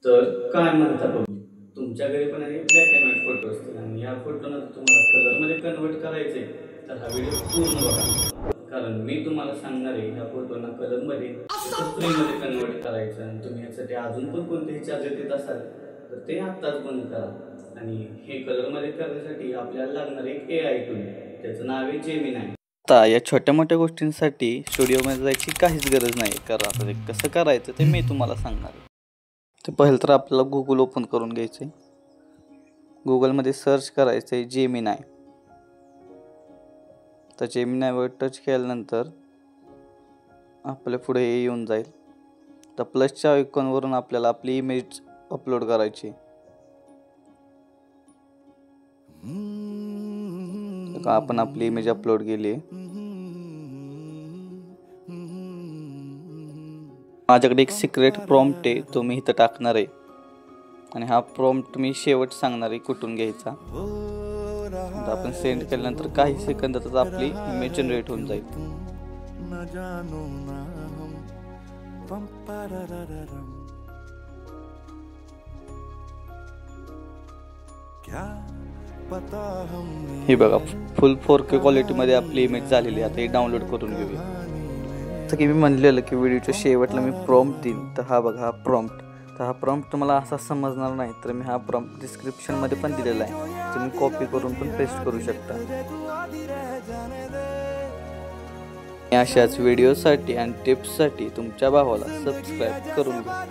तर काय म्हणता बघू, तुमच्याकडे पण आहे ब्लॅक अँड व्हाईट फोटो असतील आणि या फोटोनं तुम्हाला कलरमध्ये कन्वर्ट करायचे तर हा व्हिडिओ पूर्ण बघा. कारण मी तुम्हाला सांगणार आहे ह्या फोटोना कलरमध्ये कसं फ्रेममध्ये कन्वर्ट करायचं आणि तुम्ही यासाठी अजून पण कोणतेही चार्जेस देत असाल तर ते आत्ताच बंद करा. आणि हे कलरमध्ये करण्यासाठी आपल्याला लागणार एक AI टूल, त्याचं नाव आहे जेमिनाय. आता या छोट्या मोठ्या गोष्टींसाठी स्टुडिओमध्ये जायची काहीच गरज नाही, कारण आता ते कसं करायचं ते मी तुम्हाला सांगणार आहे. ते पहिलं तर आपल्याला गुगल ओपन करून घ्यायचं आहे. गुगलमध्ये सर्च करायचं आहे जेमिनाय. तर जेमिनायवर टच केल्यानंतर आपल्या पुढे हे येऊन जाईल. तर प्लसच्या आयकॉनवरून आपल्याला आपली इमेज अपलोड करायची. आपण आपली इमेज अपलोड केली. माझ्याकडे एक सिक्रेट प्रॉम्प्ट आहे, तो मी इथं टाकणार आहे आणि हा प्रॉम्प्ट मी शेवट सांगणार आहे कुठून घ्यायचा. आपण सेंड केल्यानंतर काही सेकंदातच आपली इमेज जनरेट होऊन जाईल. हे बघा, फुल 4K क्वालिटीमध्ये आपली इमेज झालेली आहे. आता हे डाउनलोड करून घेऊया. तर की मी म्हणलेलं की व्हिडिओच्या शेवटला मी प्रॉम्प्ट देईन. तर हा बघा, हा प्रॉम्प्ट. तर हा प्रॉम्प्ट तुम्हाला असा समजणार नाही तर मी हा प्रॉम्प्ट डिस्क्रिप्शनमध्ये पण दिलेला आहे, तुम्ही कॉपी करून पण पेस्ट करू शकता. अशाच व्हिडिओसाठी आणि टिप्ससाठी तुमच्या भावाला सबस्क्राईब करून घ्या.